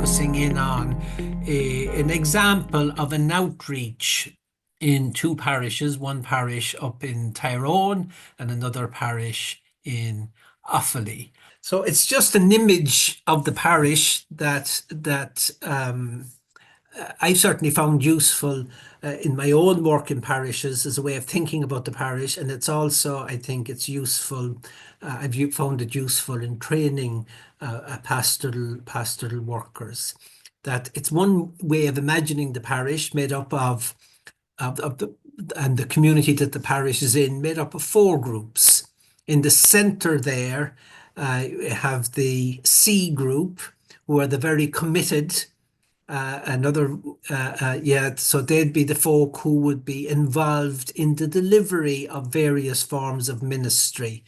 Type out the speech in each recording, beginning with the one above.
focusing in on an example of an outreach in two parishes, one parish up in Tyrone and another parish in Offaly. So it's just an image of the parish that I've certainly found useful in my own work in parishes as a way of thinking about the parish, and it's also, I think, it's useful. Found it useful in training pastoral workers. That it's one way of imagining the parish made up of the and the community that the parish is in, made up of four groups. In the centre there, have the C group, who are the very committed so they'd be the folk who would be involved in the delivery of various forms of ministry.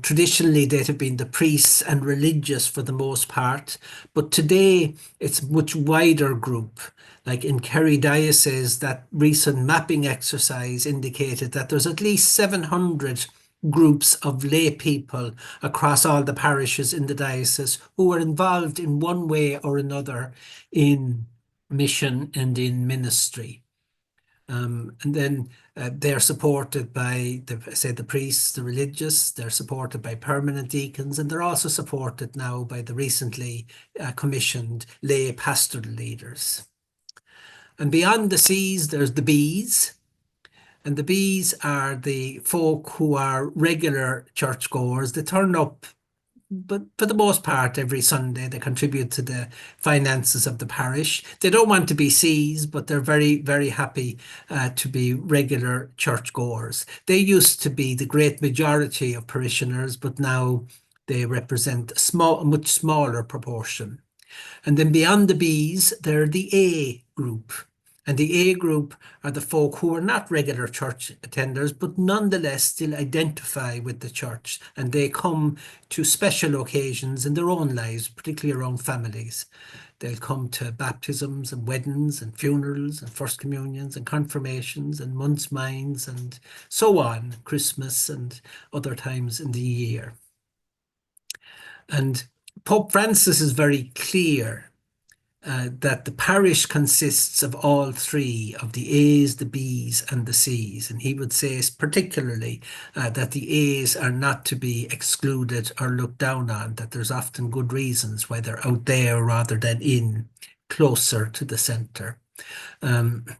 Traditionally, they'd have been the priests and religious for the most part, but today it's a much wider group. Like in Kerry Diocese, that recent mapping exercise indicated that there's at least 700 groups of lay people across all the parishes in the diocese who are involved in one way or another in mission and in ministry. And then they're supported by, the priests, the religious, they're supported by permanent deacons, and they're also supported now by the recently commissioned lay pastoral leaders. And beyond the C's, there's the B's. And the B's are the folk who are regular churchgoers. They turn up, but for the most part, every Sunday. They contribute to the finances of the parish. They don't want to be C's, but they're very, very happy to be regular churchgoers. They used to be the great majority of parishioners, but now they represent a much smaller proportion. And then beyond the B's, they're the A group. And the A group are the folk who are not regular church attenders, but nonetheless still identify with the church. And they come to special occasions in their own lives, particularly around families. They'll come to baptisms and weddings and funerals and first communions and confirmations and month's minds and so on, Christmas and other times in the year. And Pope Francis is very clear that the parish consists of all three, of the A's, the B's and the C's. And he would say particularly that the A's are not to be excluded or looked down on, that there's often good reasons why they're out there rather than in, closer to the centre. And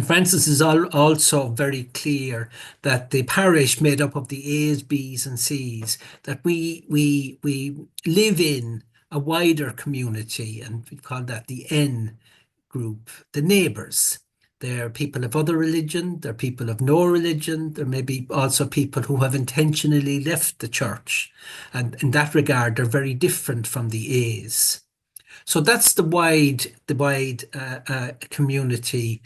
Francis is also very clear that the parish made up of the A's, B's and C's, that we live in a wider community, and we call that the N group, the neighbours. They're people of other religion, they're people of no religion, there may be also people who have intentionally left the church. And in that regard, they're very different from the A's. So that's the wide community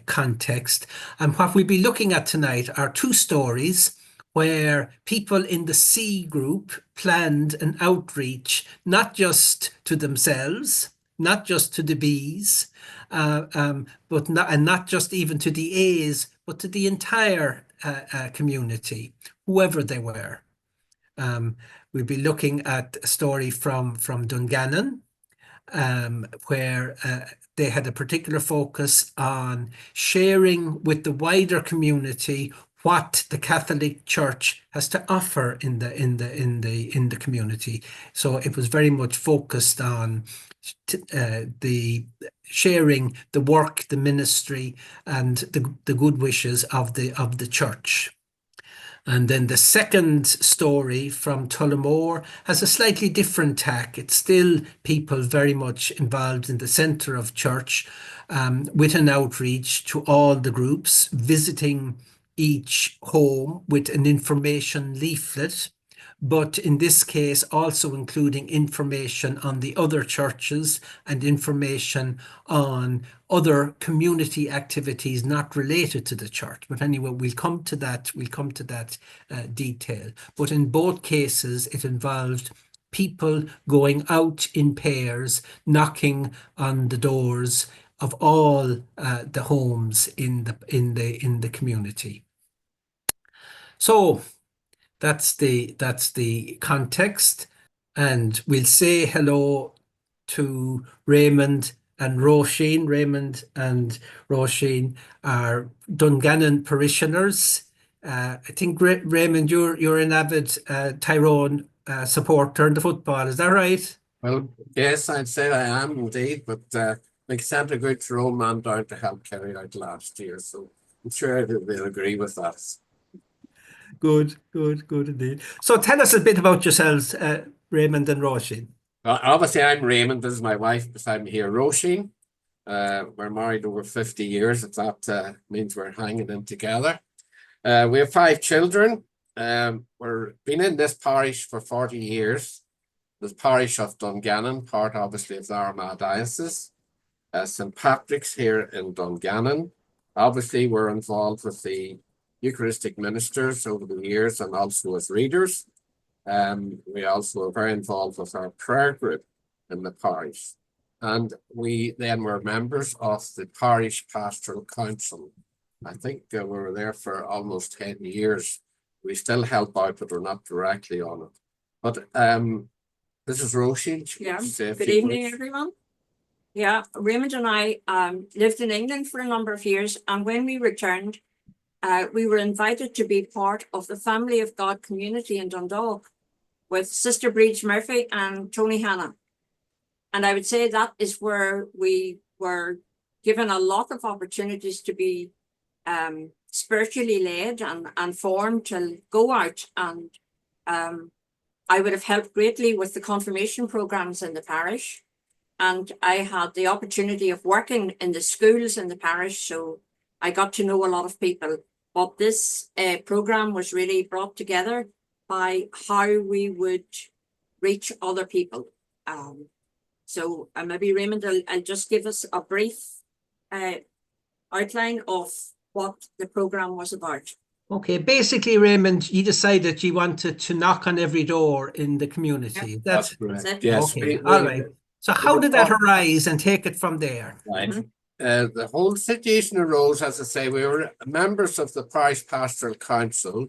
context. And what we'll be looking at tonight are two stories where people in the C group planned an outreach, not just to themselves, not just to the B's, not just even to the A's, but to the entire community, whoever they were. We'll be looking at a story from Dungannon, where they had a particular focus on sharing with the wider community what the Catholic Church has to offer in the community. So it was very much focused on the sharing the work, the ministry, and the good wishes of the church. And then the second story from Tullamore has a slightly different tack. It's still people very much involved in the centre of church, with an outreach to all the groups, visiting each home with an information leaflet, but in this case also including information on the other churches and information on other community activities not related to the church. But anyway, we'll come to that detail. But in both cases, it involved people going out in pairs, knocking on the doors of all the homes in the community. So that's the context, and we'll say hello to Raymond and Roisin. Raymond and Roisin are Dungannon parishioners. I think Raymond, you're an avid Tyrone supporter in the football. Is that right? Well, yes, I'd say I am indeed, but like sent a good Tyrone man down to help Kerry out last year, so I'm sure they'll agree with that. Good, good, good indeed. So tell us a bit about yourselves, Raymond and Roisin. Obviously, I'm Raymond. This is my wife beside me here, Roisin. We're married over 50 years, if that means we're hanging in together. We have 5 children. We're been in this parish for 40 years. The parish of Dungannon, part obviously of the Armagh Diocese. St. Patrick's here in Dungannon. Obviously, we're involved with the Eucharistic ministers over the years and also as readers. We also are very involved with our prayer group in the parish. And we then were members of the Parish Pastoral Council. I think we were there for almost 10 years. We still help out, but we're not directly on it. But this is Roisin. Yeah, good evening, everyone. Yeah, Raymond and I lived in England for a number of years, and when we returned, we were invited to be part of the Family of God community in Dundalk with Sister Breach Murphy and Tony Hanna. And I would say that is where we were given a lot of opportunities to be spiritually led and formed to go out. And I would have helped greatly with the confirmation programs in the parish. And I had the opportunity of working in the schools in the parish, so I got to know a lot of people. But this program was really brought together by how we would reach other people. So maybe Raymond will just give us a brief outline of what the program was about. Okay, basically, Raymond, you decided you wanted to knock on every door in the community. Yep. That's correct. That's it. Yes. okay. All right. So how did that arise, and take it from there? Right. The whole situation arose, as I say, we were members of the Parish Pastoral Council,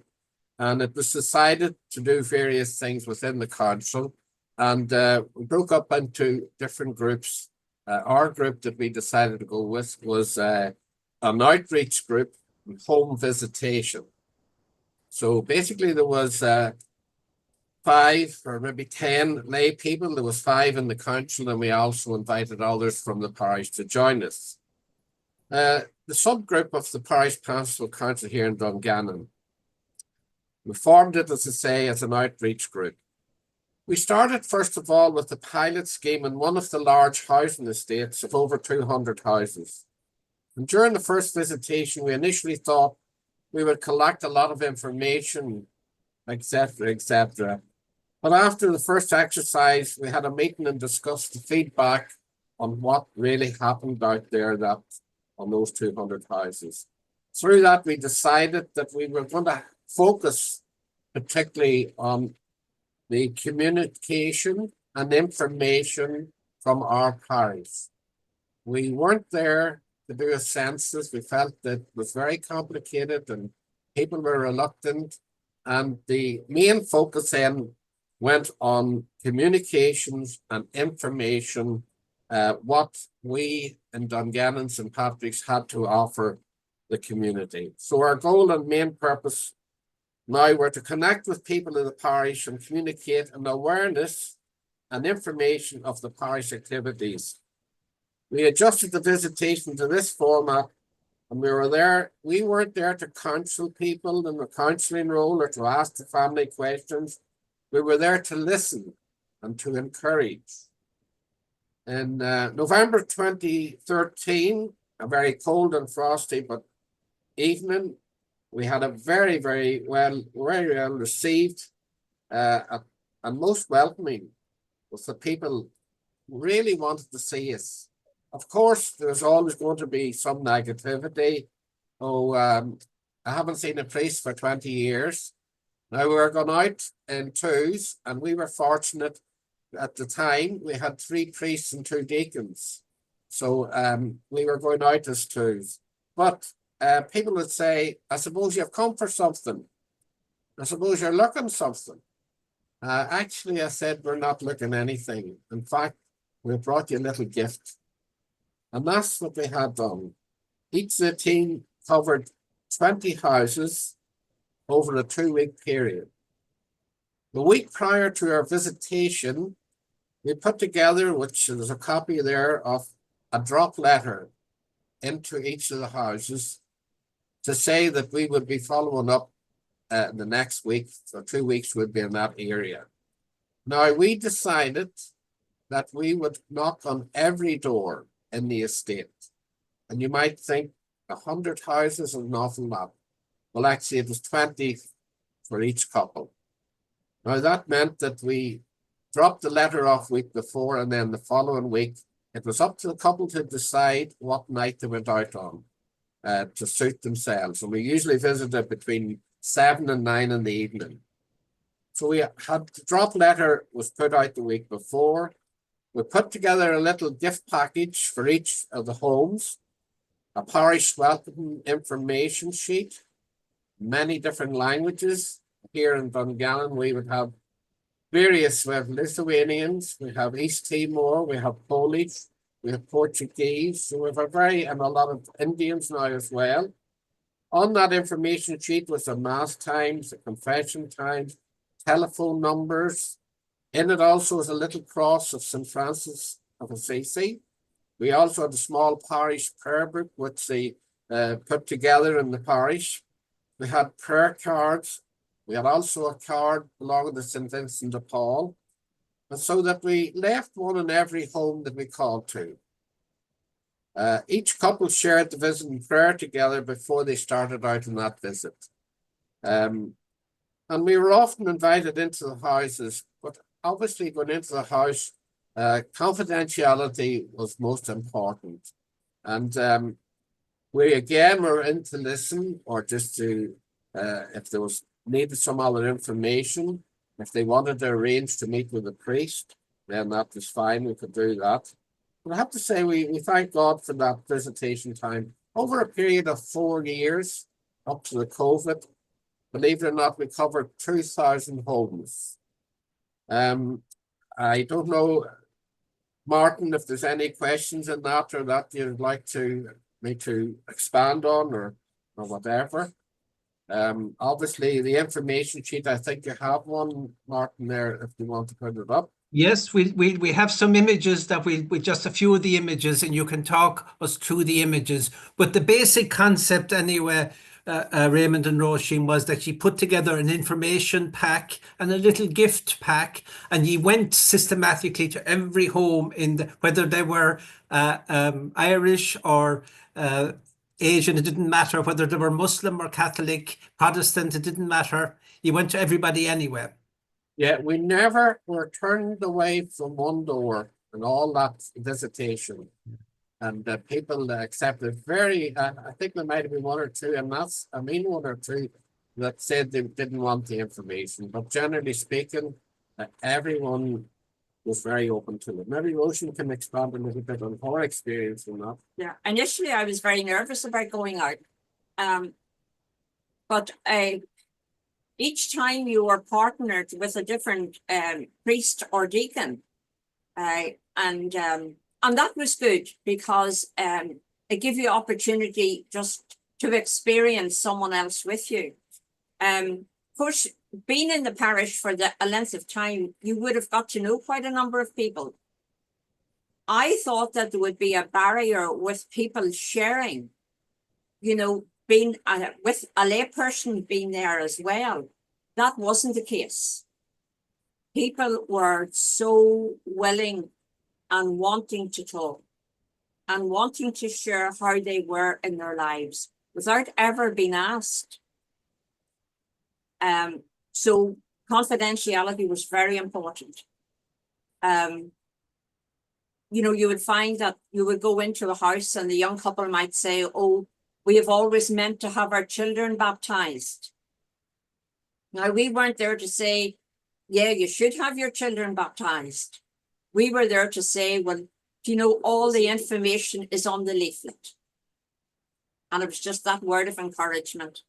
and it was decided to do various things within the council, and we broke up into different groups. Our group that we decided to go with was an outreach group, home visitation. So basically there was 5 or maybe 10 lay people. There was 5 in the council, and we also invited others from the parish to join us. The subgroup of the Parish Pastoral Council here in Dungannon, we formed it, as I say, as an outreach group. We started first of all with the pilot scheme in one of the large housing estates of over 200 houses. And during the first visitation, we initially thought we would collect a lot of information, etc., etc. But after the first exercise, we had a meeting and discussed the feedback on what really happened out there on those 200 houses. Through that, we decided that we were going to focus particularly on the communication and information from our parish. We weren't there to do a census. We felt that it was very complicated and people were reluctant. And the main focus then went on communications and information, what we in Dungannon and St. Patrick's had to offer the community. So our goal and main purpose now were to connect with people in the parish and communicate an awareness and information of the parish activities. We adjusted the visitation to this format, and we weren't there to counsel people in the counselling role or to ask the family questions. We were there to listen and to encourage. In November 2013, a very cold and frosty but evening, we had a very well received and most welcoming, with the people really wanted to see us. Of course, there's always going to be some negativity. I haven't seen a priest for 20 years. Now we were going out in twos, and we were fortunate at the time. We had 3 priests and 2 deacons. So we were going out as twos. But people would say, I suppose you've come for something. I suppose you're looking something. Actually, I said, we're not looking anything. In fact, we brought you a little gift. And that's what they had done. Each of the team covered 20 houses over a 2-week period. The week prior to our visitation, we put together, which there's a copy there, of a drop letter into each of the houses to say that we would be following up the next week, so 2 weeks would be in that area. Now, we decided that we would knock on every door in the estate. And you might think 100 houses is an awful lot. Well, actually, it was 20 for each couple. Now, that meant that we dropped the letter off week before, and then the following week, it was up to the couple to decide what night they went out on to suit themselves. And we usually visited between 7 and 9 in the evening. So we had the drop letter was put out the week before. We put together a little gift package for each of the homes, a parish welcome information sheet, many different languages. Here in Dungannon, we would have various, we have Lithuanians, we have East Timor, we have Polish, we have Portuguese, so we have and a lot of Indians now as well. On that information sheet was the mass times, the confession times, telephone numbers. In it also is a little cross of St. Francis of Assisi. We also had a small parish prayer book, which they put together in the parish. We had prayer cards. We had also a card belonging to St. Vincent de Paul. And so that we left one in every home that we called to. Each couple shared the visit and prayer together before they started out on that visit. And we were often invited into the houses, but obviously going into the house, confidentiality was most important. And we again were in to listen, or just to, if there was needed some other information, if they wanted to arrange to meet with a priest, then that was fine, we could do that. But I have to say, we thank God for that visitation time. Over a period of 4 years, up to the COVID, believe it or not, we covered 2,000 homes. I don't know, Martin, if there's any questions in that or that you'd like me to expand on or whatever. Obviously, the information sheet, I think you have one, Martin, there, if you want to put it up. Yes, we have some images that with just a few of the images, and you can talk us through the images. But the basic concept anyway, Raymond and Roisin, was that you put together an information pack and a little gift pack, and you went systematically to every home whether they were Irish or Asian, it didn't matter. Whether they were Muslim or Catholic, Protestant, it didn't matter. You went to everybody anyway. Yeah, we never were turned away from one door and all that visitation. And people accepted I think there might have been one or two, and one or two that said they didn't want the information. But generally speaking, everyone was very open to it. Maybe Roisin can expand a little bit on her experience in that. Yeah, initially I was very nervous about going out. But each time you were partnered with a different priest or deacon, and that was good because it gave you opportunity just to experience someone else with you. Of course, being in the parish for a length of time, you would have got to know quite a number of people. I thought that there would be a barrier with people sharing, being with a lay person being there as well. That wasn't the case. People were so willing and wanting to talk and wanting to share how they were in their lives without ever being asked. So confidentiality was very important. You would find that you would go into the house and the young couple might say, "Oh, we have always meant to have our children baptized." Now, we weren't there to say, "Yeah, you should have your children baptized." We were there to say, "Well, all the information is on the leaflet." And it was just that word of encouragement.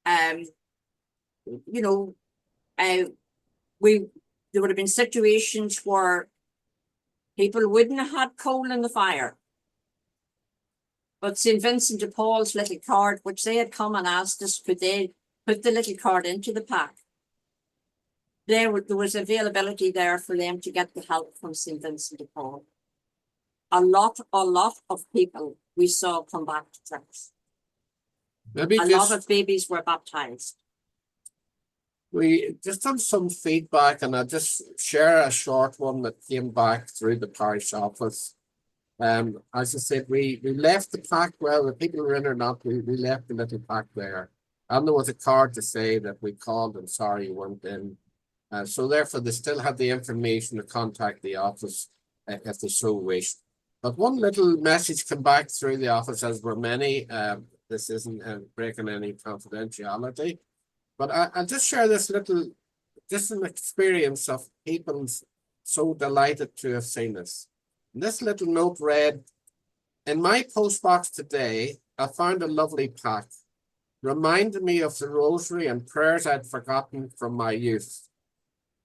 There would have been situations where People wouldn't have had coal in the fire. But St. Vincent de Paul's little card, which they had come and asked us, could they put the little card into the pack? There was availability there for them to get the help from St. Vincent de Paul. A lot of people we saw come back to church. Maybe A just lot of babies were baptized. we just done some feedback, and I'll just share a short one that came back through the parish office. As I said, we left the pack, well, the people were in or not, we left the little pack there. And there was a card to say that we called and sorry you weren't in. So therefore, they still have the information to contact the office if they so wish. But one little message came back through the office, as were many. This isn't breaking any confidentiality. But I'll just share this little, just an experience of people so delighted to have seen this. And this little note read, "In my postbox today, I found a lovely pack. Reminded me of the rosary and prayers I'd forgotten from my youth.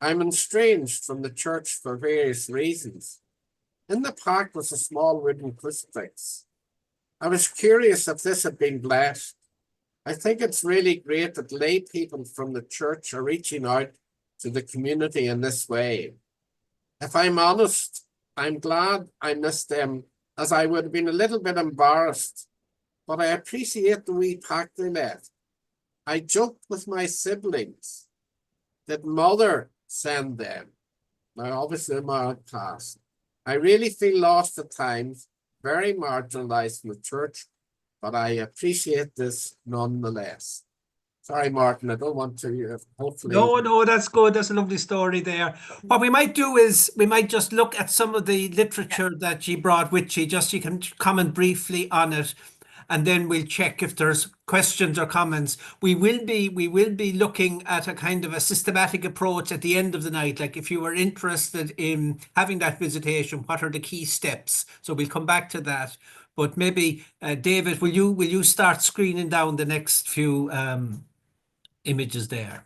I'm estranged from the church for various reasons. In the pack was a small wooden crucifix. I was curious if this had been blessed. I think it's really great that lay people from the church are reaching out to the community in this way. If I'm honest, I'm glad I missed them, as I would have been a little bit embarrassed, but I appreciate the wee pack they left. I joked with my siblings that mother send them. Now, obviously, my passed. I really feel lost at times, very marginalized from the church, but I appreciate this nonetheless." Sorry, Martin, I don't want to, hopefully. No, that's good. That's a lovely story there. What we might do is we might just look at some of the literature that she brought with you, just you can comment briefly on it, and then we'll check if there's questions or comments. We will be looking at a kind of a systematic approach at the end of the night. Like if you were interested in having that visitation, what are the key steps? So we'll come back to that. But maybe David, will you start screening down the next few images there?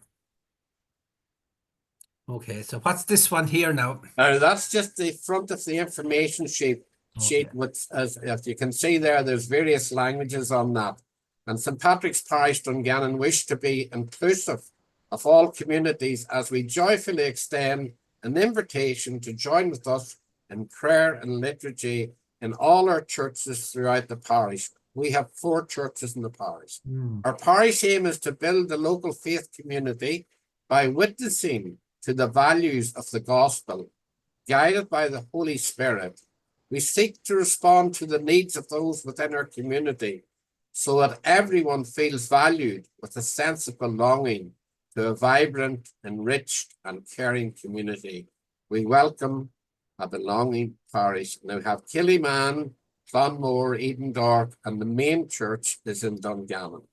Okay, so what's this one here now? That's just the front of the information sheet. Okay. With, as you can see there, there's various languages on that. And St. Patrick's Parish Dungannon wish to be inclusive of all communities as we joyfully extend an invitation to join with us in prayer and liturgy in all our churches throughout the parish. We have 4 churches in the parish. Our parish aim is to build the local faith community by witnessing to the values of the gospel, guided by the Holy Spirit. We seek to respond to the needs of those within our community so that everyone feels valued with a sense of belonging to a vibrant, enriched and caring community. We welcome a belonging parish. Now we have Killyman, Clonmore, Edendorp, and the main church is in Dungannon.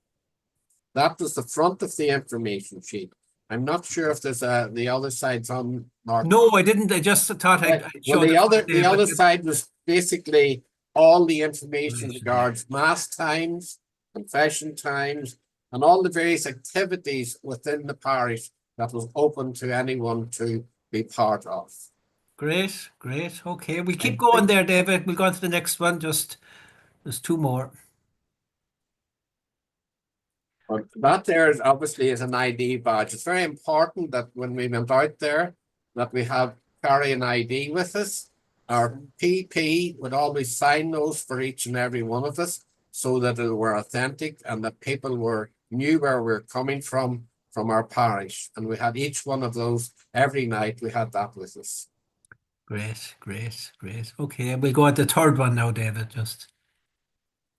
That was the front of the information sheet. I'm not sure if there's the other side's on, Mark. No, I didn't. I just thought I'd show well, the other side was basically all the information regards mass times, confession times, and all the various activities within the parish that was open to anyone to be part of. Great. Okay, we keep going there, David. We'll go on to the next one. Just there's 2 more. But that there is obviously is an ID badge. It's very important that when we went out there, that we carry an ID with us. Our PP would always sign those for each and every one of us, so that they were authentic and that people knew where we're coming from our parish. And we had each one of those every night. We had that with us. Great. Okay, we'll go at the 3rd one now, David. Just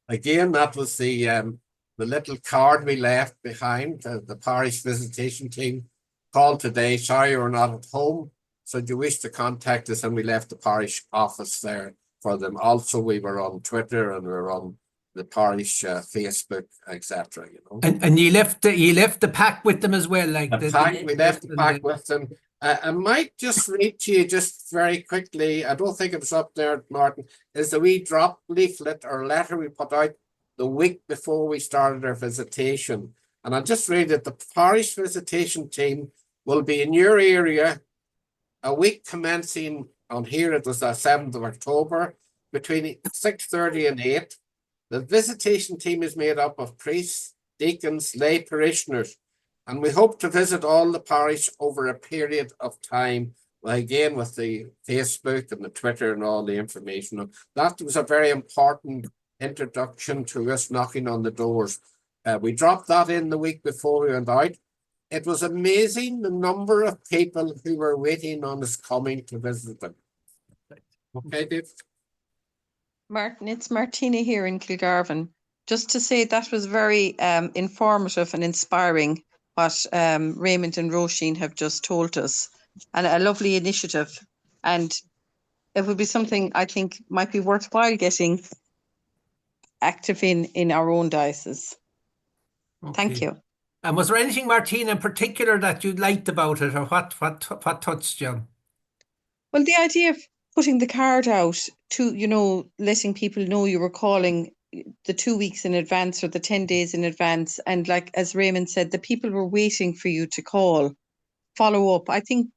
again, that was the little card we left behind. The parish visitation team called today. Sorry, we're not at home. So do you wish to contact us? And we left the parish office there for them. Also, we were on Twitter and we were on the parish Facebook, etc. You know. And you left the pack with them as well, like we left the pack with them. I might just read to you just very quickly. I don't think it was up there, Martin. Is the wee drop leaflet or letter we put out the week before we started our visitation. And I'll just read that the parish visitation team will be in your area a week commencing On here it was the 7th of October between 6:30 and 8. The visitation team is made up of priests, deacons, lay parishioners, and we hope to visit all the parish over a period of time. Again, with the Facebook and the Twitter and all the information. That was a very important introduction to us knocking on the doors. We dropped that in the week before we went out. It was amazing the number of people who were waiting on us coming to visit them. Okay, Dave? Martin, it's Martina here in Kilgarvan. Just to say that was very informative and inspiring what Raymond and Roisin have just told us, and a lovely initiative. And it would be something I think might be worthwhile getting active in our own diocese. Thank Okay. you. And was there anything, Martina, in particular that you liked about it, or what touched you? Well, the idea of putting the card out to, letting people know you were calling the 2 weeks in advance or the 10 days in advance. And like, as Raymond said, the people were waiting for you to call, follow up. I think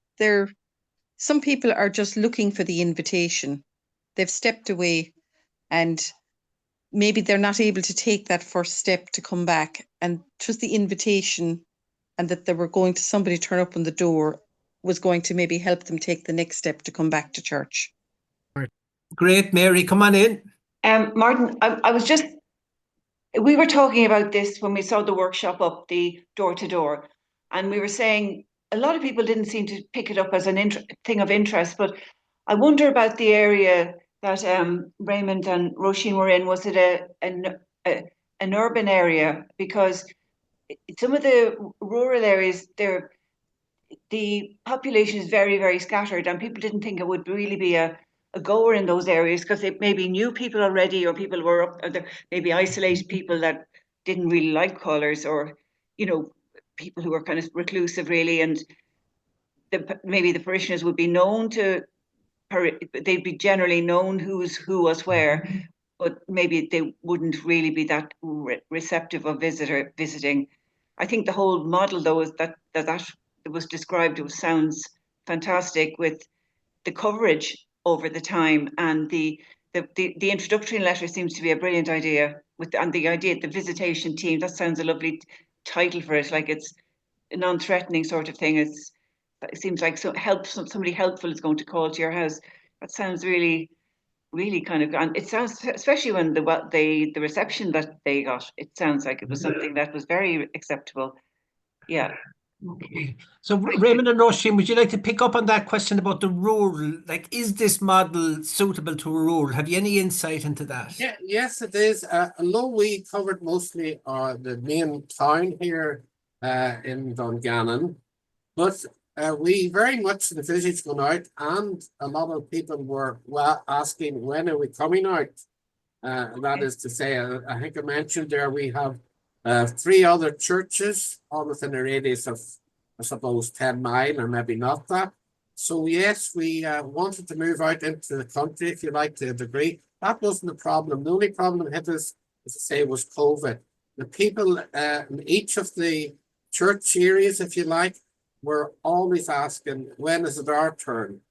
some people are just looking for the invitation. They've stepped away and maybe they're not able to take that first step to come back. And just the invitation and that they were going to somebody turn up on the door was going to maybe help them take the next step to come back to church. Great, Mary, come on in. Martin, we were talking about this when we saw the workshop up, the door to door, and we were saying a lot of people didn't seem to pick it up as an thing of interest, but I wonder about the area that Raymond and Roisin were in. Was it an urban area? Because some of the rural areas, the population is very, very scattered, and people didn't think it would really be a goer in those areas because they maybe knew people already, or people were up, or maybe isolated people that didn't really like callers, or people who were kind of reclusive really, and maybe the parishioners would be known to, they'd be generally known who was where, but maybe they wouldn't really be that receptive of visiting. I think the whole model though is that was described, it sounds fantastic, with the coverage over the time, and the introductory letter seems to be a brilliant idea, and the idea, the visitation team, that sounds a lovely title for it, like it's a non-threatening sort of thing. It seems like somebody helpful is going to call to your house. That sounds really, really kind of, and it sounds, especially when the reception that they got, it sounds like it was something that was very acceptable. Yeah. Okay. So Raymond and Roisin, would you like to pick up on that question about the rural? Like, is this model suitable to a rural? Have you any insight into that? Yeah, yes, it is. Although we covered mostly the main town here in Dungannon, but we very much the visits gone out, and a lot of people were asking, when are we coming out? And that is to say, I think I mentioned there we have 3 other churches, all within a radius of, I suppose, 10 miles, or maybe not that. So yes, we wanted to move out into the country, if you like, to a degree. That wasn't the problem. The only problem that hit us, as I say, was COVID. The people in each of the church areas, if you like, were always asking, when is it our turn?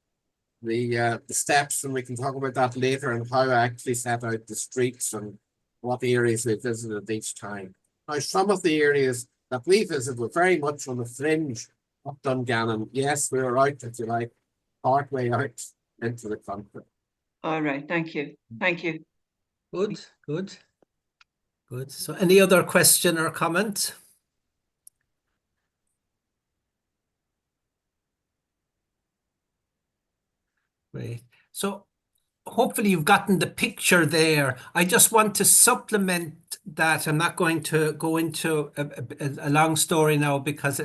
The steps, and we can talk about that later, and how I actually set out the streets and what areas we visited each time. Now, some of the areas that we visited were very much on the fringe of Dungannon. Yes, we were out, if you like, part way out into the country. All right, thank you. Thank you. Good, good, good. So any other question or comment? Great. So hopefully you've gotten the picture there. I just want to supplement that. I'm not going to go into a long story now, because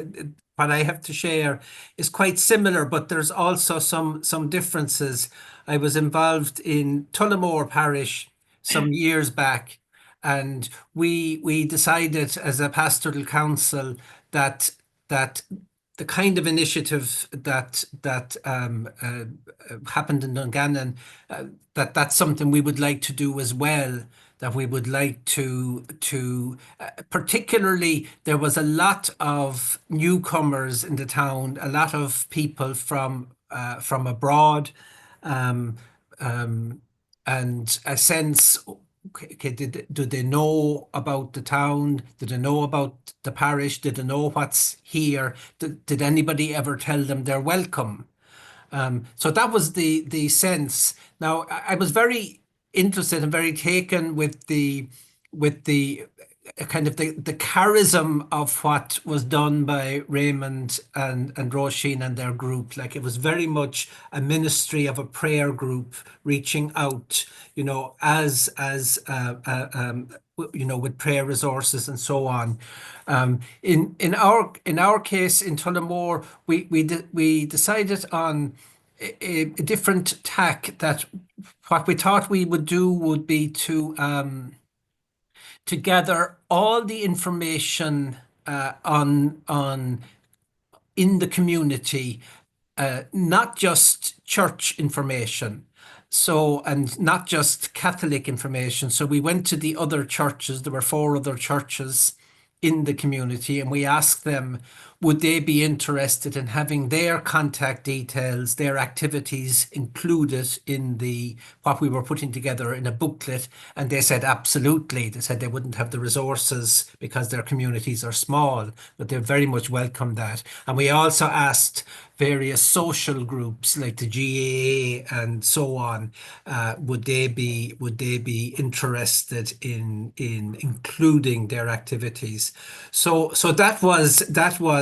what I have to share is quite similar, but there's also some differences. I was involved in Tullamore Parish some years back, and we decided as a pastoral council that the kind of initiative that happened in Dungannon, that's something we would like to do as well. That we would like to particularly, there was a lot of newcomers in the town, a lot of people from abroad, um, and a sense, okay, do they know about the town? Did they know about the parish? Did they know what's here? Did anybody ever tell them they're welcome? So that was the sense. Now I was very interested and very taken with the kind of the charism of what was done by Raymond and Roisin and their group. Like it was very much a ministry of a prayer group reaching out, with prayer resources and so on. In our case in Tullamore, we decided on a different tack. That what we thought we would do would be to gather all the information on in the community, not just church information. So, and not just Catholic information. So we went to the other churches. There were 4 other churches in the community, and we asked them, would they be interested in having their contact details, their activities included in what we were putting together in a booklet? And they said absolutely. They said they wouldn't have the resources because their communities are small, but they very much welcome that. And we also asked various social groups like the GAA and so on, would they be interested in including their activities? So that was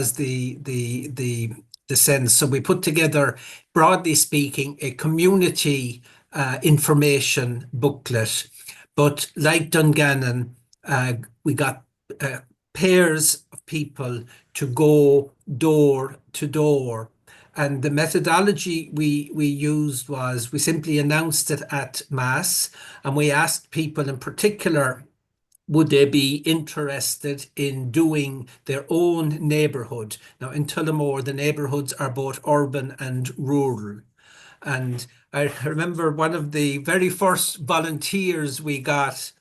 the sense. So we put together, broadly speaking, a community information booklet. But like Dungannon, we got pairs of people to go door to door. And the methodology we used was we simply announced it at Mass, and we asked people in particular, would they be interested in doing their own neighbourhood? Now, in Tullamore, the neighbourhoods are both urban and rural. And I remember one of the very first volunteers we got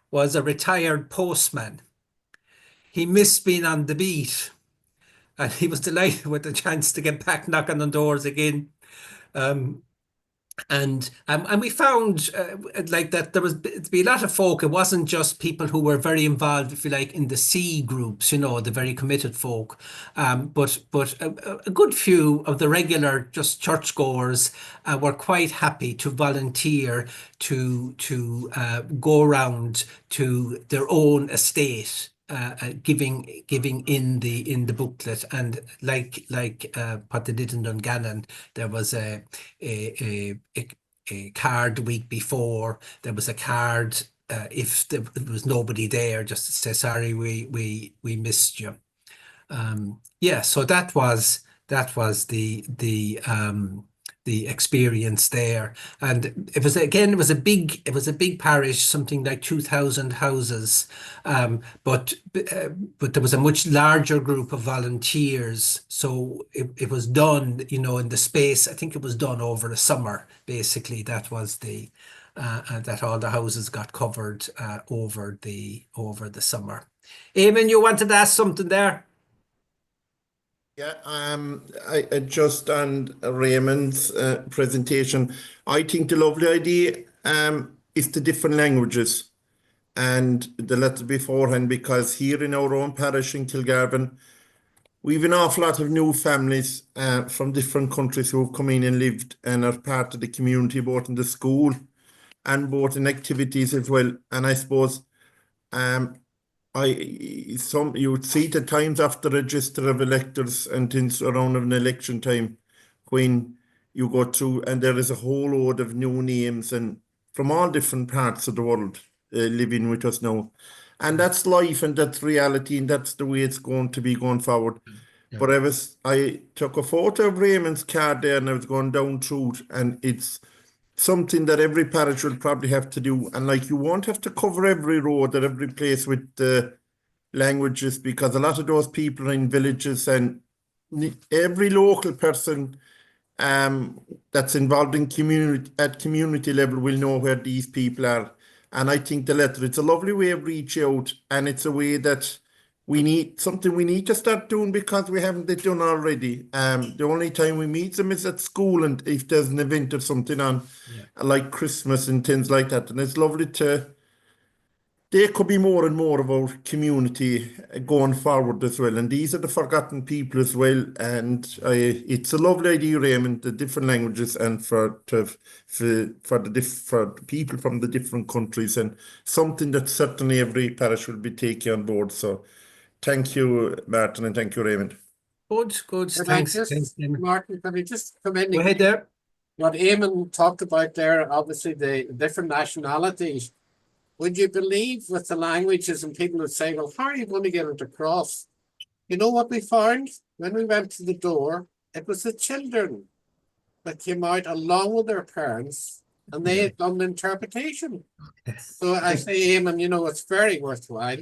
was a retired postman. He missed being on the beat, and he was delighted with the chance to get back knocking on doors again. And we found like that there was to be a lot of folk. It wasn't just people who were very involved, if you like, in the C groups, the very committed folk, but a good few of the regular just churchgoers were quite happy to volunteer to go around to their own estate. Giving in the booklet, and like what they did in Dungannon, there was a card the week before. There was a card if there was nobody there, just to say sorry, we missed you. Yeah, so that was the experience there. And it was a big parish, something like 2,000 houses, but there was a much larger group of volunteers. So it was done, in the space. I think it was done over the summer. Basically, that was that all the houses got covered over the summer. Eamon, you wanted to ask something there? Yeah, I just on Raymond's presentation, I think the lovely idea is the different languages and the letter beforehand, because here in our own parish in Kilgarvan, we've an awful lot of new families from different countries who have come in and lived and are part of the community, both in the school and both in activities as well. And I suppose you would see the times after register of electors and things around an election time when you go through and there is a whole load of new names and from all different parts of the world living with us now. And that's life and that's reality and that's the way it's going to be going forward. Yeah. But I took a photo of Raymond's card there and I was going down through it, and it's something that every parish will probably have to do. And like, you won't have to cover every road or every place with the languages, because a lot of those people are in villages, and every local person that's involved in community level will know where these people are. And I think the letter, it's a lovely way of reach out, and it's a way that we need something we need to start doing because we haven't it done already. The only time we meet them is at school and if there's an event or something on, Yeah. like Christmas and things like that. And it's lovely to, there could be more and more of our community going forward as well. And these are the forgotten people as well. And it's a lovely idea, Raymond, the different languages and for the people from the different countries and something that certainly every parish will be taking on board. So thank you, Martin, and thank you, Raymond. Good, good. Could I Thanks. Thanks, just, Eamon. Martin, could I just come in? Go ahead there. What Eamon talked about there, obviously the different nationalities. Would you believe with the languages and people would say, well, how are you going to get it across? You know what we found when we went to the door? It was the children that came out along with their parents and they had done the interpretation. So I say, Eamon, you know, it's very worthwhile.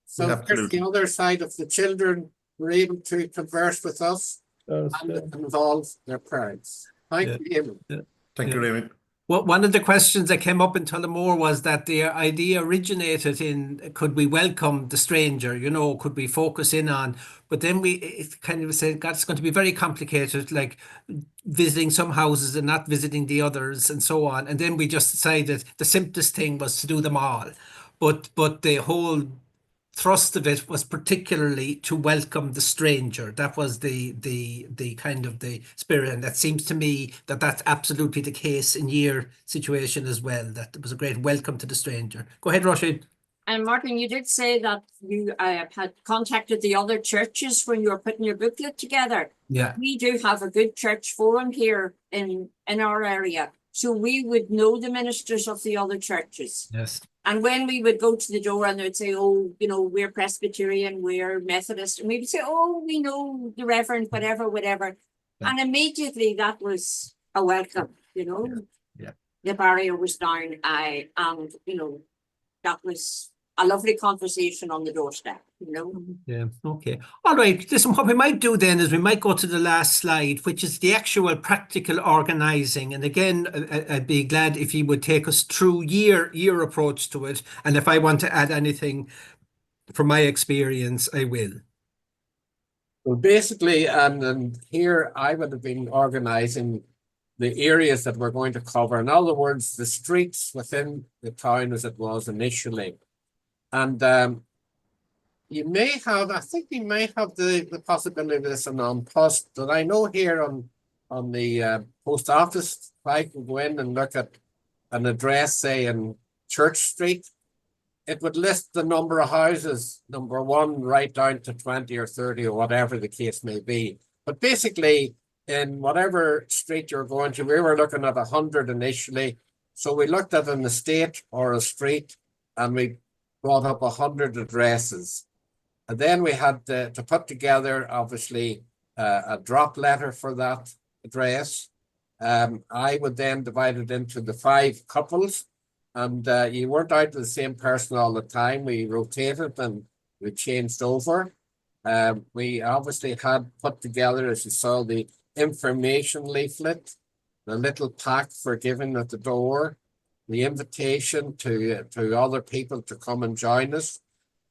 So there's Absolutely. the other side of the children were able to converse with us and involve their parents. Thank you, Eamon. Thank you, Raymond. Well, one of the questions that came up in Tullamore was that the idea originated in, could we welcome the stranger, you know, could we focus in on, but then it kind of said, God, it's going to be very complicated, like visiting some houses and not visiting the others and so on. And then we just decided the simplest thing was to do them all. But the whole thrust of it was particularly to welcome the stranger. That was the kind of the spirit, and that seems to me that that's absolutely the case in your situation as well. That it was a great welcome to the stranger. Go ahead, Roisin. And Martin, you did say that you had contacted the other churches when you were putting your booklet together. Yeah. We do have a good church forum here in our area. So we would know the ministers of the other churches. Yes. And when we would go to the door and they'd say, oh, you know, we're Presbyterian, we're Methodist. And we would say, oh, we know the Reverend, whatever. Yeah. And immediately that was a welcome, you know. Yeah. The barrier was down. And, you know, that was a lovely conversation on the doorstep, you know. Yeah, okay. All right. Listen, what we might do then is we might go to the last slide, which is the actual practical organising. And again, I'd be glad if you would take us through your approach to it. And if I want to add anything from my experience, I will. Well, basically, and here I would have been organising the areas that we're going to cover. In other words, the streets within the town as it was initially. And you may have, I think you may have the possibility of this on post, but I know here on the post office, if I could go in and look at an address, say in Church Street, it would list the number of houses, number 1, right down to 20 or 30 or whatever the case may be. But basically, in whatever street you're going to, we were looking at 100 initially. So we looked at an estate or a street and we brought up 100 addresses. And then we had to put together, obviously, a drop letter for that address. I would then divide it into the 5 couples. And you weren't out to the same person all the time. We rotated and we changed over. We obviously had put together, as you saw, the information leaflet, the little pack for giving at the door, the invitation to other people to come and join us.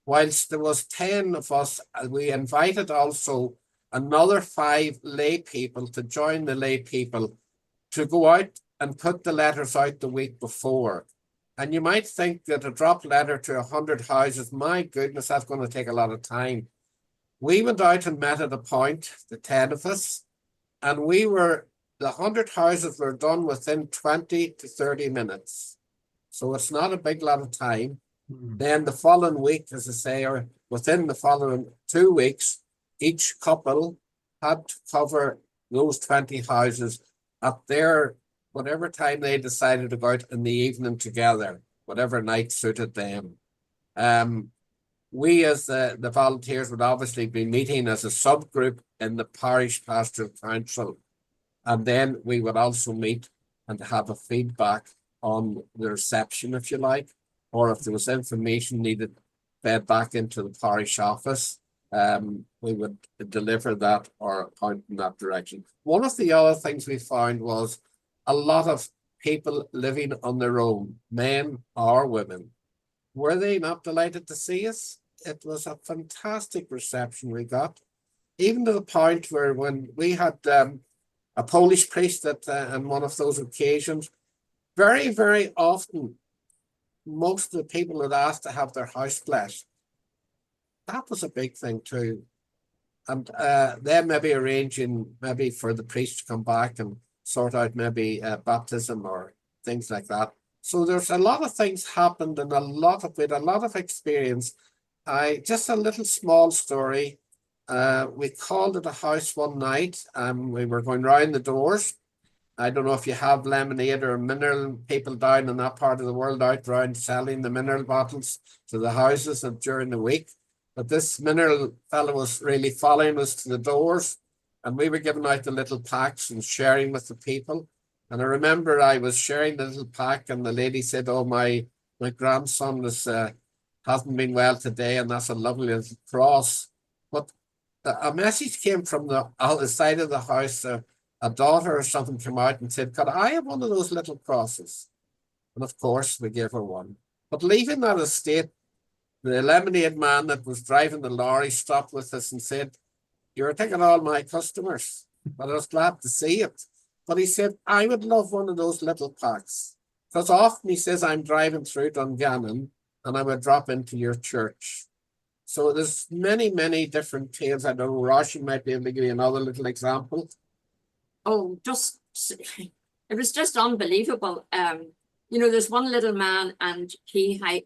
Whilst there was 10 of us, we invited also another 5 lay people to join the lay people to go out and put the letters out the week before. And you might think that a drop letter to 100 houses, my goodness, that's going to take a lot of time. We went out and met at a point, the 10 of us, and the 100 houses were done within 20 to 30 minutes. So it's not a big lot of time. Then the following week, as I say, or within the following 2 weeks, each couple had to cover those 20 houses at their, whatever time they decided to go out in the evening together, whatever night suited them. We as the volunteers would obviously be meeting as a subgroup in the parish pastoral council. And then we would also meet and have a feedback on the reception, if you like, or if there was information needed fed back into the parish office, we would deliver that or point in that direction. One of the other things we found was a lot of people living on their own, men or women. Were they not delighted to see us? it was a fantastic reception we got, even to the point where when we had a Polish priest on one of those occasions, very, very often, most of the people had asked to have their house blessed. That was a big thing too. And then maybe arranging maybe for the priest to come back and sort out maybe baptism or things like that. So there's a lot of things happened and a lot of experience. Just a little small story. We called at a house one night and we were going round the doors. I don't know if you have lemonade or mineral people down in that part of the world out round selling the mineral bottles to the houses and during the week. But this mineral fellow was really following us to the doors, and we were giving out the little packs and sharing with the people. And I remember I was sharing the little pack, and the lady said, "Oh, my grandson hasn't been well today, and that's a lovely little cross." But a message came from the other side of the house. A daughter or something came out and said, "Could I have one of those little crosses?" And of course, we gave her one. But leaving that estate, the lemonade man that was driving the lorry stopped with us and said, "You're taking all my customers." But I was glad to see it. But he said, "I would love one of those little packs." Because often he says, "I'm driving through Dungannon and I would drop into your church." So there's many, many different tales. I don't know, Roshi might be able to give you another little example. Oh, it was just unbelievable. There's one little man, and he had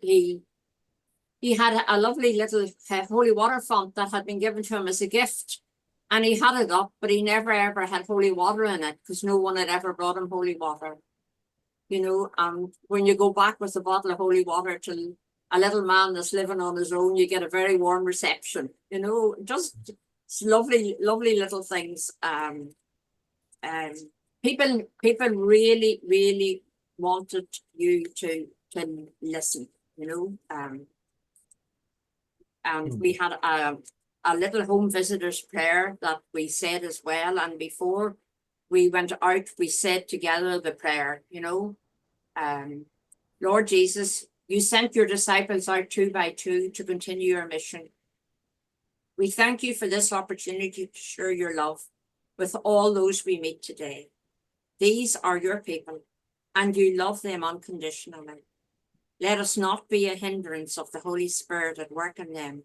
a lovely little holy water font that had been given to him as a gift, and he had it up, but he never ever had holy water in it because no one had ever brought him holy water. When you go back with a bottle of holy water to a little man that's living on his own, you get a very warm reception. Just lovely, lovely little things. People really, really wanted you to listen, and we had a little home visitors prayer that we said as well. And before we went out, we said together the prayer, Lord Jesus, you sent your disciples out 2 by 2 to continue your mission. We thank you for this opportunity to share your love with all those we meet today. These are your people, and you love them unconditionally. Let us not be a hindrance of the Holy Spirit at work in them,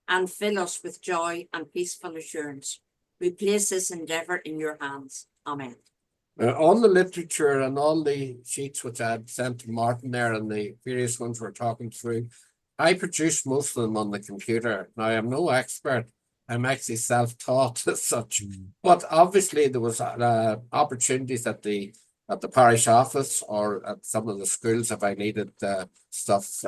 and fill us with joy and peaceful assurance. We place this endeavour in your hands. Amen. All the literature and all the sheets which I had sent to Martin there and the various ones we're talking through, I produced most of them on the computer. Now, I'm no expert. I'm actually self-taught as such. But obviously there was opportunities at the parish office or at some of the schools if I needed stuff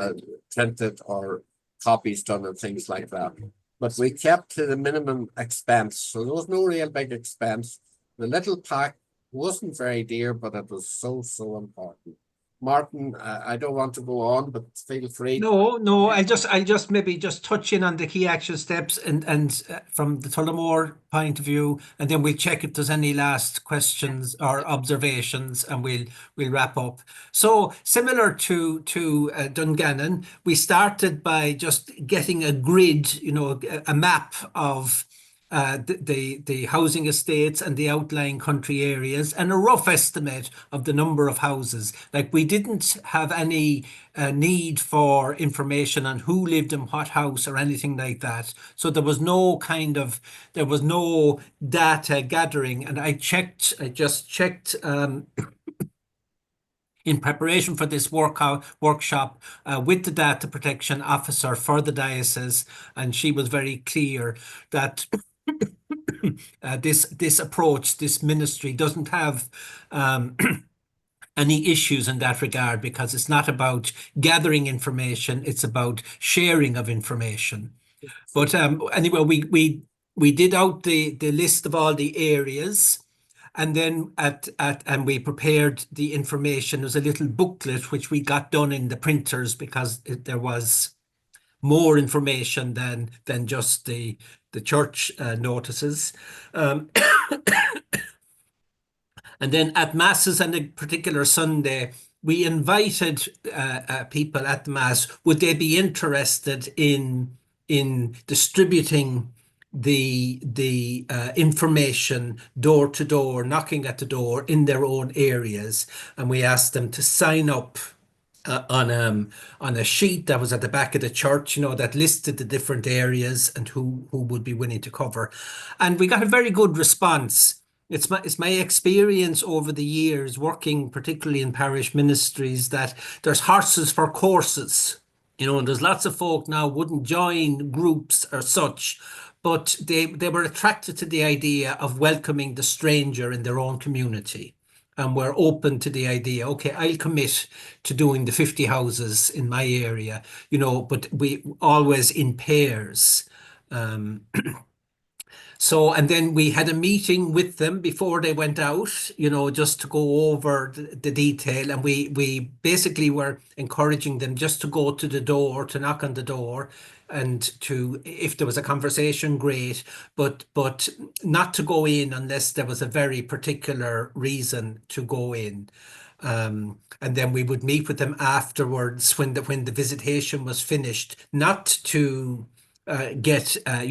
printed or copies done and things like that. But we kept to the minimum expense. So there was no real big expense. The little pack wasn't very dear, but it was so, so important. Martin, I don't want to go on, but feel free. No, I just maybe just touch in on the key action steps and from the Tullamore point of view, and then we'll check if there's any last questions or observations, and we'll wrap up. So similar to Dungannon, we started by just getting a grid, a map of the housing estates and the outlying country areas, and a rough estimate of the number of houses. Like, we didn't have any need for information on who lived in what house or anything like that. So there was no data gathering. And I just checked in preparation for this workshop with the data protection officer for the diocese, and she was very clear that this approach, this ministry doesn't have any issues in that regard, because it's not about gathering information, it's about sharing of information. But anyway, we did out the list of all the areas, and then and we prepared the information. There's a little booklet which we got done in the printers because there was more information than just the church notices. And then at masses on a particular Sunday, we invited people at the mass. Would they be interested in in distributing the information door to door, knocking at the door in their own areas, and we asked them to sign up on a sheet that was at the back of the church, that listed the different areas and who would be willing to cover. And we got a very good response. It's my experience over the years working particularly in parish ministries that there's horses for courses. And there's lots of folk now wouldn't join groups or such, but they were attracted to the idea of welcoming the stranger in their own community. And we're open to the idea, okay, I'll commit to doing the 50 houses in my area, but we always in pairs. So, and then we had a meeting with them before they went out, just to go over the detail. And we basically were encouraging them just to go to the door, to knock on the door, and if there was a conversation, great, but not to go in unless there was a very particular reason to go in. And then we would meet with them afterwards when the visitation was finished, not to get a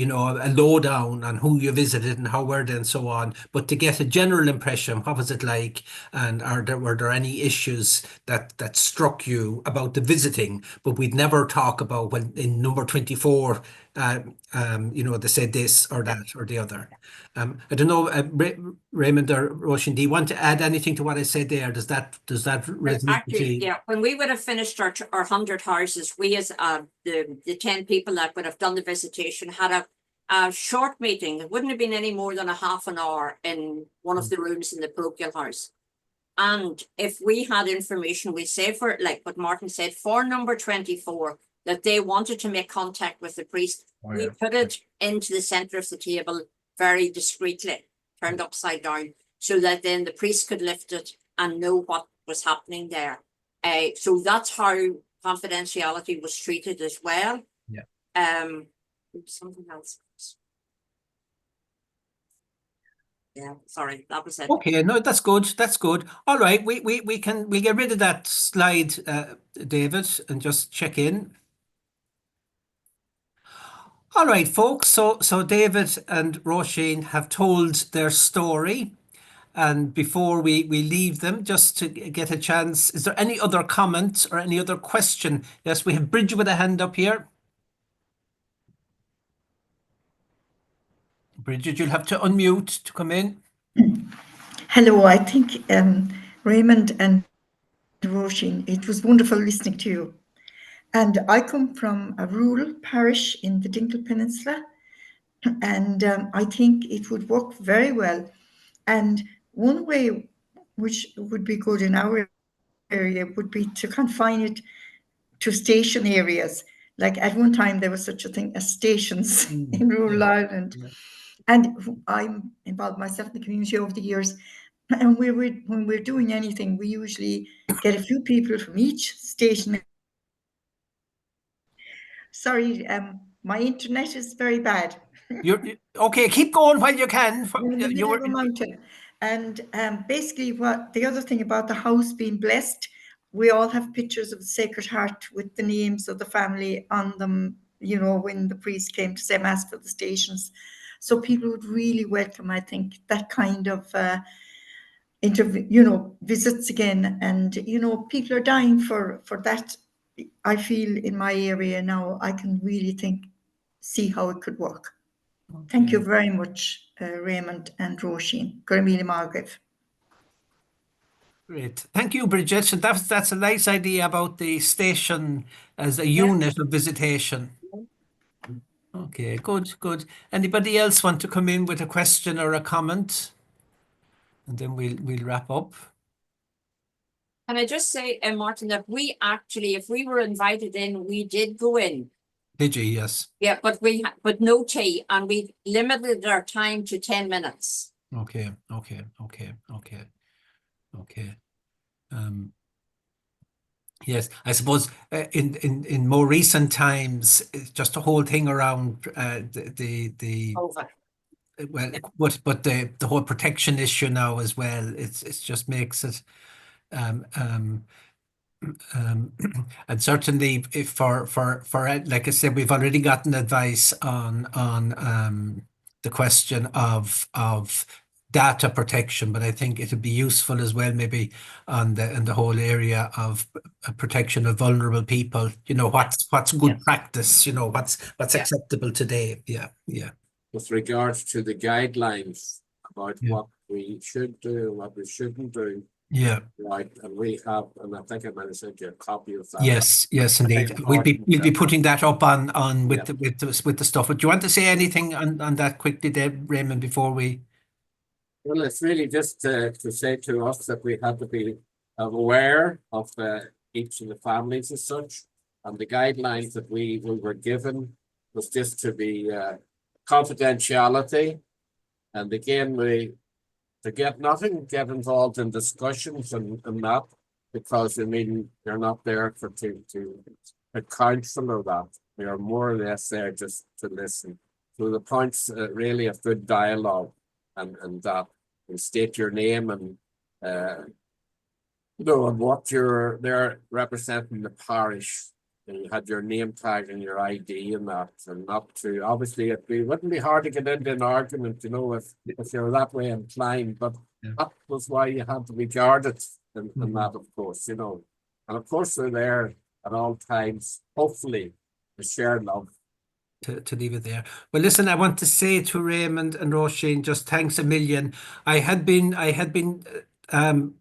lowdown on who you visited and how were they and so on, but to get a general impression. What was it like, and were there any issues that struck you about the visiting? But we'd never talk about when in number 24 they said this or that or the other. I don't know, Raymond or Roshan, do you want to add anything to what I said there? Does that resonate with Actually, you? yeah, when we would have finished our 100 houses, we as the 10 people that would have done the visitation had a short meeting. It wouldn't have been any more than a half an hour in one of the rooms in the parochial house. And if we had information, we say for, like what Martin said, for number 24, that they wanted to make contact with the priest, we put it into the center of the table very discreetly, turned upside down, so that then the priest could lift it and know what was happening there. So that's how confidentiality was treated as well. Yeah. Something else. Yeah, sorry, that was it. Okay, no, that's good. That's good. All right, we'll get rid of that slide, David, and just check in. All right, folks. So David and Roisin have told their story, and before we leave them, just to get a chance, is there any other comment or any other question? Yes, we have Bridget with a hand up here. Bridget, you'll have to unmute to come in. Hello, I think Raymond and Roisin, it was wonderful listening to you. And I come from a rural parish in the Dingle Peninsula, and I think it would work very well. And one way which would be good in our area would be to confine it to station areas. Like at one time there was such a thing as stations in rural Ireland. Yeah. And I'm involved myself in the community over the years. And when we're doing anything, we usually get a few people from each station. Sorry, my internet is very bad. You're okay. Keep going while you can. We're in the middle of a mountain. And basically, what the other thing about the house being blessed, we all have pictures of the Sacred Heart with the names of the family on them, when the priest came to say Mass for the stations. So people would really welcome, I think, that kind of visits again. And, people are dying for that. I feel in my area now, I can really see how it could work. Okay. Thank you very much, Raymond and Roisin. Gurmila Margaret. Great. Thank you, Bridget. And that's a nice idea about the station as a unit of visitation. Okay, good. Anybody else want to come in with a question or a comment? And then we'll wrap up. Can I just say, Martin, that we actually, if we were invited in, we did go in. Did you? Yes. Yeah, but no tea, and we limited our time to 10 minutes. Okay. Yes, I suppose in more recent times, it's just a whole thing around the over. Well, but the whole protection issue now as well. It's just makes it And certainly, if like I said, we've already gotten advice on the question of data protection, but I think it would be useful as well, maybe on the in the whole area of protection of vulnerable people. You know, what's good practice. You know, what's Yeah. acceptable today. Yeah, yeah, With regards to the guidelines about Yeah. what we should do, what we shouldn't do, yeah. right? And we have, and I think I might have sent you a copy of that. Yes, Very indeed. We'll be important. putting that up on Yeah. with the stuff. But do you want to say anything on that quickly, Deb, Raymond, before we? Well, it's really just to say to us that we have to be aware of each of the families as such, and the guidelines that we were given was just to be confidentiality, and again to get involved in discussions and that, because I mean you're not there to counsel or that. We are more or less there just to listen. So the points really of good dialogue and that, and state your name and and what they're representing the parish. And you had your name tag and your ID and that, and not to obviously it wouldn't be hard to get into an argument, if you're that way inclined, but Yeah. that was why you had to be guarded in that, of course, and of course they're there at all times, hopefully, to share love. To leave it there. Well, listen, I want to say to Raymond and Roisin, just thanks a million. I had been um,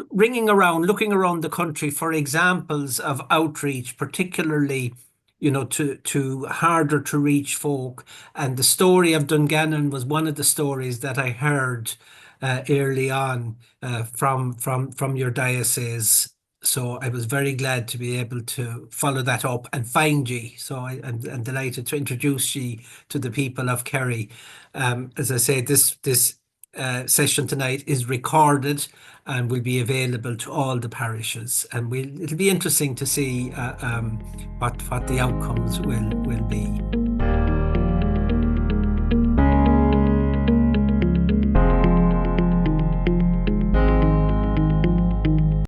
ringing around, looking around the country for examples of outreach, particularly, to harder to reach folk. And the story of Dungannon was one of the stories that I heard early on from your diocese. So I was very glad to be able to follow that up and find ye. So I'm delighted to introduce ye to the people of Kerry. As I say, this session tonight is recorded and will be available to all the parishes. And it'll be interesting to see what the outcomes will be.